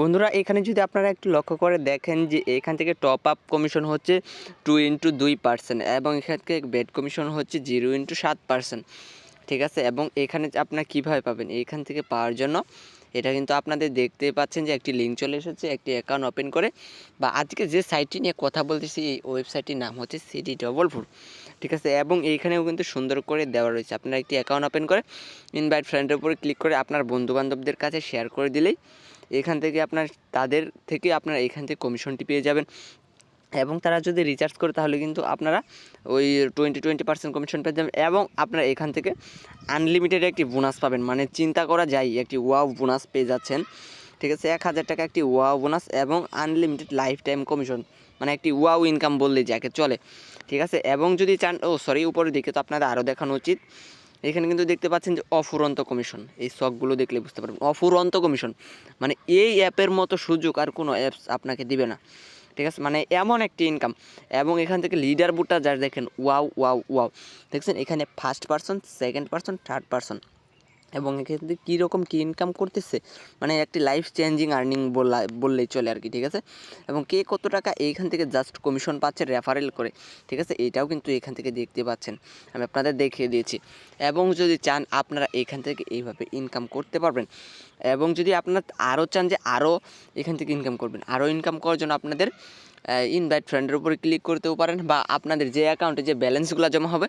বন্ধুরা এখানে যদি আপনারা একটু লক্ষ্য করে দেখেন যে এখান থেকে টপ আপ কমিশন হচ্ছে 2% এবং এখান থেকে বেড কমিশন হচ্ছে 0.7%। ঠিক আছে, এবং এখানে আপনারা কীভাবে পাবেন এইখান থেকে পাওয়ার জন্য এটা কিন্তু আপনাদের দেখতেই পাচ্ছেন যে একটি লিঙ্ক চলে এসেছে একটি অ্যাকাউন্ট ওপেন করে, বা আজকে যে সাইটটি নিয়ে কথা বলতেছি এই ওয়েবসাইটটির নাম হচ্ছে CD44। ঠিক আছে, এবং এইখানেও কিন্তু সুন্দর করে দেওয়া রয়েছে। আপনারা একটি অ্যাকাউন্ট ওপেন করে ইনভাইট ফ্রেন্ডের উপরে ক্লিক করে আপনার বন্ধুবান্ধবদের কাছে শেয়ার করে দিলেই এখান থেকে তাদের থেকে আপনারা এখান থেকে কমিশনটি পেয়ে যাবেন। এবং তারা যদি রিচার্জ করে তাহলে কিন্তু আপনারা ওই 20% কমিশন পেয়ে যাবেন, এবং আপনারা এখান থেকে আনলিমিটেড একটি বোনাস পাবেন। মানে চিন্তা করা যায় একটি ওয়াও বোনাস পেয়ে যাচ্ছেন। ঠিক আছে, 1000 টাকা একটি ওয়াও বোনাস এবং আনলিমিটেড লাইফ টাইম কমিশন, মানে একটি ওয়াও ইনকাম বললেই যাকে চলে। ঠিক আছে, এবং যদি চান উপরের দিকে তো আপনাদের আরও দেখানো উচিত। এখানে কিন্তু দেখতে পাচ্ছেন যে অফুরন্ত কমিশন, এই স্টকগুলো দেখলে বুঝতে পারবেন অফুরন্ত কমিশন, মানে এই অ্যাপের মতো সুযোগ আর কোনো অ্যাপস আপনাকে দিবে না। ঠিক আছে, মানে এমন একটি ইনকাম। এবং এখান থেকে লিডার বুটটা যার দেখেন ওয়াও ওয়াও ওয়াও, দেখছেন এখানে first person, second person, third person, এবং এখান থেকে কীরকম কী ইনকাম করতেছে, মানে একটি লাইফ চেঞ্জিং আর্নিং বললেই চলে আর কি। ঠিক আছে, এবং কে কত টাকা এইখান থেকে জাস্ট কমিশন পাচ্ছে রেফারেল করে। ঠিক আছে, এইটাও কিন্তু এখান থেকে দেখতে পাচ্ছেন, আমি আপনাদের দেখিয়ে দিয়েছি। এবং যদি চান আপনারা এখান থেকে এইভাবে ইনকাম করতে পারবেন, এবং যদি আপনার আরও চান যে আরও এখান থেকে ইনকাম করবেন, আরও ইনকাম করার জন্য আপনাদের ইনভাইট ফ্রেন্ডের উপরে ক্লিক করতেও পারেন, বা আপনাদের যে অ্যাকাউন্টে যে ব্যালেন্সগুলো জমা হবে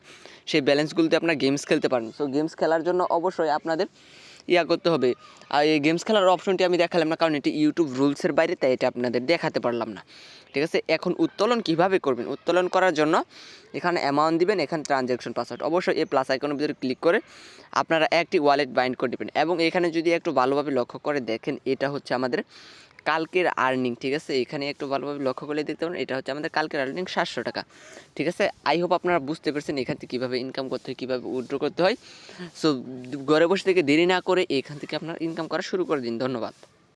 সেই ব্যালেন্সগুলোতে আপনারা গেমস খেলতে পারেন। সো গেমস খেলার জন্য অবশ্যই আপনাদের করতে হবে। আর এই গেমস খেলার অপশনটি আমি দেখালাম না, কারণ এটি ইউটিউব রুলসের বাইরে, তাই এটা আপনাদের দেখাতে পারলাম না। ঠিক আছে, এখন উত্তোলন কিভাবে করবেন? উত্তোলন করার জন্য এখানে অ্যামাউন্ট দিবেন, এখানে ট্রানজ্যাকশন পাসওয়ার্ড, অবশ্যই এই প্লাস আইকনের ভিতরে ক্লিক করে আপনারা একটি ওয়ালেট বাইন্ড করে দেবেন। এবং এখানে যদি একটু ভালোভাবে লক্ষ্য করে দেখেন, এটা হচ্ছে আমাদের কালকের আর্নিং। ঠিক আছে, এখানে একটু ভালোভাবে লক্ষ্য করলে দেখতে পাবেন এটা হচ্ছে আমাদের কালকের আর্নিং 700 টাকা। ঠিক আছে, আই হোপ আপনারা বুঝতে পারছেন এখান থেকে কীভাবে ইনকাম করতে হয়, কীভাবে উইথড্র করতে হয়। সো ঘরে বসে থেকে দেরি না করে এখান থেকে আপনারা ইনকাম করা শুরু করে দিন। ধন্যবাদ।